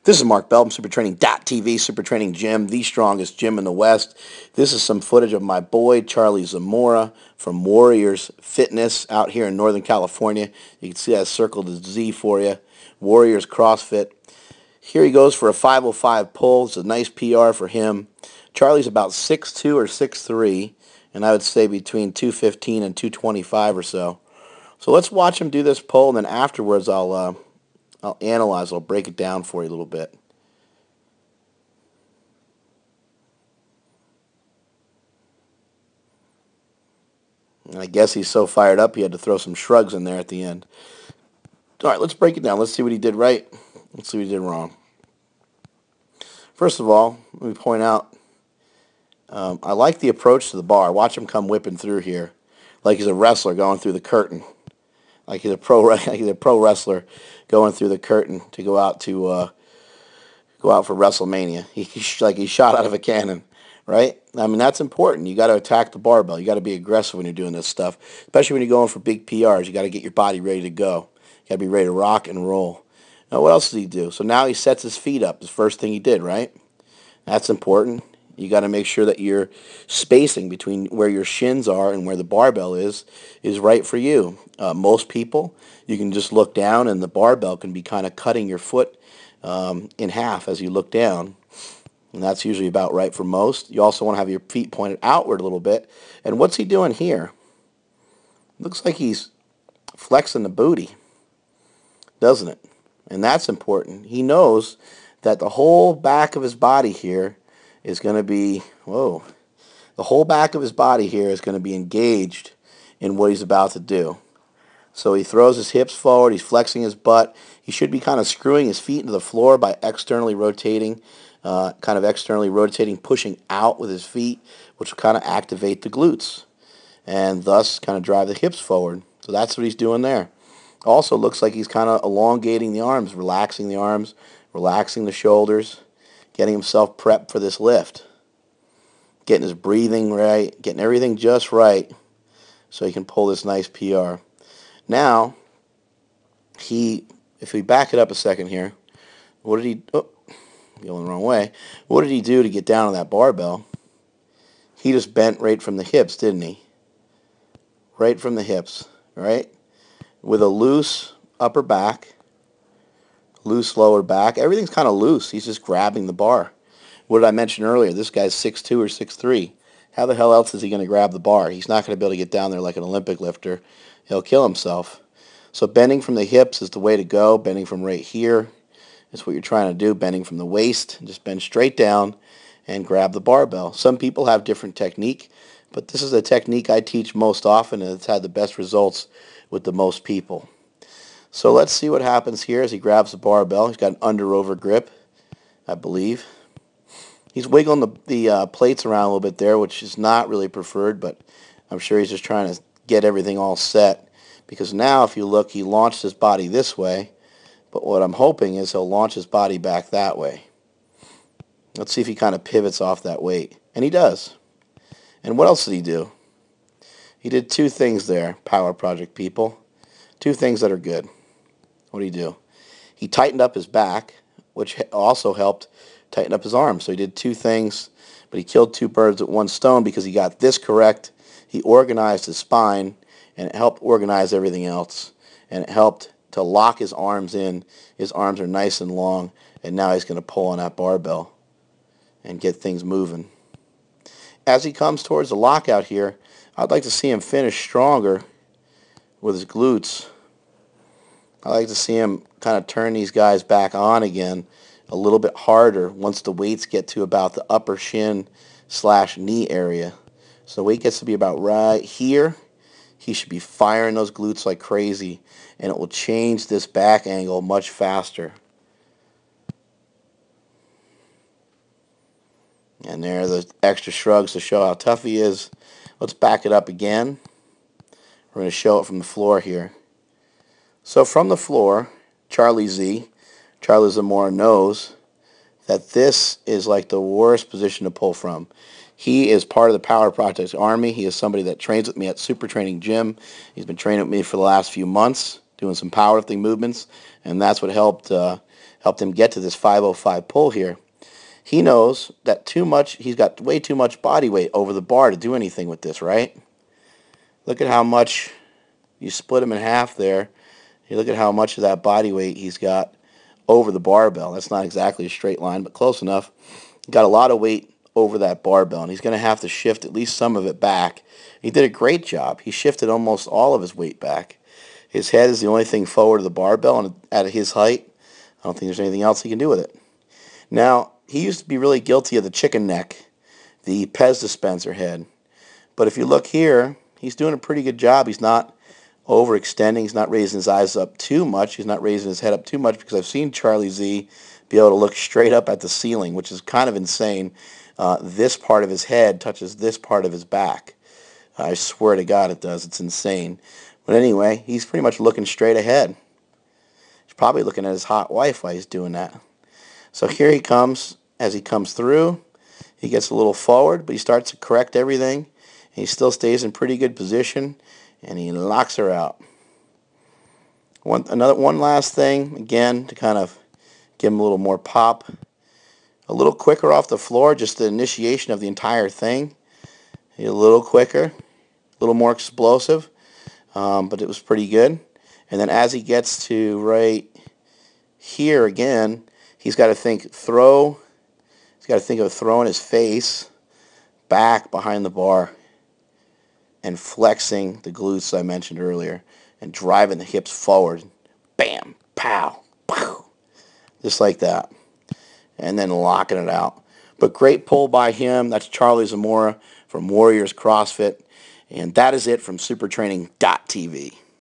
This is Mark Bell from SuperTraining.tv, Super Training Gym, the strongest gym in the West. This is some footage of my boy, Charlie Zamora, from Warriors Fitness out here in Northern California. You can see I circled a Z for you. Warriors CrossFit. Here he goes for a 505 pull. It's a nice PR for him. Charlie's about 6'2 or 6'3, and I would say between 215 and 225 or so. So let's watch him do this pull, and then afterwards I'll analyze, I'll break it down for you a little bit. And I guess he's so fired up he had to throw some shrugs in there at the end. All right, let's break it down. Let's see what he did right. Let's see what he did wrong. First of all, let me point out, I like the approach to the bar. Watch him come whipping through here like he's a wrestler going through the curtain. Like he's a pro wrestler going through the curtain to go out for WrestleMania. He's like he's shot out of a cannon, right? I mean, that's important. You got to attack the barbell. You got to be aggressive when you're doing this stuff, especially when you're going for big PRs. You got to get your body ready to go. You got to be ready to rock and roll. Now, what else did he do? So now he sets his feet up. The first thing he did, right? That's important. You got to make sure that your spacing between where your shins are and where the barbell is right for you. Most people, you can just look down and the barbell can be kind of cutting your foot in half as you look down. And that's usually about right for most. You also want to have your feet pointed outward a little bit. And what's he doing here? Looks like he's flexing the booty, doesn't it? And that's important. He knows that the whole back of his body here is going to be, the whole back of his body here is going to be engaged in what he's about to do. So he throws his hips forward, he's flexing his butt. He should be kind of screwing his feet into the floor by externally rotating, pushing out with his feet, which will kind of activate the glutes and thus kind of drive the hips forward. So that's what he's doing there. Also looks like he's kind of elongating the arms, relaxing the shoulders, getting himself prepped for this lift, getting his breathing right, getting everything just right so he can pull this nice PR. Now, if we back it up a second here, what did he, going the wrong way, what did he do to get down on that barbell? He just bent right from the hips, didn't he? Right from the hips, right? With a loose upper back, loose lower back. Everything's kind of loose. He's just grabbing the bar. What did I mention earlier? This guy's 6'2 or 6'3. How the hell else is he going to grab the bar? He's not going to be able to get down there like an Olympic lifter. He'll kill himself. So bending from the hips is the way to go. Bending from right here is what you're trying to do. Bending from the waist. Just bend straight down and grab the barbell. Some people have different technique, but this is a technique I teach most often, and it's had the best results with the most people. So let's see what happens here as he grabs the barbell. He's got an under-over grip, I believe. He's wiggling the plates around a little bit there, which is not really preferred, but I'm sure he's just trying to get everything all set. Because now, if you look, he launched his body this way, but what I'm hoping is he'll launch his body back that way. Let's see if he kind of pivots off that weight. And he does. And what else did he do? He did two things there, Power Project people. Two things that are good. What did he do? He tightened up his back, which also helped tighten up his arms. So he did two things, but he killed two birds with one stone because he got this correct. He organized his spine, and it helped organize everything else. And it helped to lock his arms in. His arms are nice and long, and now he's going to pull on that barbell and get things moving. As he comes towards the lockout here, I'd like to see him finish stronger with his glutes. I like to see him kind of turn these guys back on again a little bit harder once the weights get to about the upper shin/knee area. So the weight gets to be about right here. He should be firing those glutes like crazy, and it will change this back angle much faster. And there are the extra shrugs to show how tough he is. Let's back it up again. We're going to show it from the floor here. So from the floor, Charlie Zamora knows that this is like the worst position to pull from. He is part of the Power Project Army. He is somebody that trains with me at Super Training Gym. He's been training with me for the last few months, doing some powerlifting movements, and that's what helped helped him get to this 505 pull here. He knows that he's got way too much body weight over the bar to do anything with this, right? Look at how much you split him in half there. You look at how much of that body weight he's got over the barbell. That's not exactly a straight line, but close enough. Got a lot of weight over that barbell, and he's going to have to shift at least some of it back. He did a great job. He shifted almost all of his weight back. His head is the only thing forward of the barbell, and at his height, I don't think there's anything else he can do with it. Now, he used to be really guilty of the chicken neck, the Pez dispenser head. But if you look here, he's doing a pretty good job. He's not overextending. He's not raising his eyes up too much. He's not raising his head up too much, because I've seen Charlie Z be able to look straight up at the ceiling, which is kind of insane. This part of his head touches this part of his back. I swear to God it does. It's insane. But anyway, he's pretty much looking straight ahead. He's probably looking at his hot wife while he's doing that. So here he comes. As he comes through, he gets a little forward, but he starts to correct everything. And he still stays in pretty good position, and he locks her out. One last thing, again, to kind of give him a little more pop. A little quicker off the floor, just the initiation of the entire thing. A little quicker, a little more explosive, but it was pretty good. And then as he gets to right here again, he's got to think throw. He's got to think of throwing his face back behind the bar and flexing the glutes I mentioned earlier and driving the hips forward. Bam, pow, pow, just like that. And then locking it out. But great pull by him. That's Charlie Zamora from Warriors CrossFit. And that is it from supertraining.tv.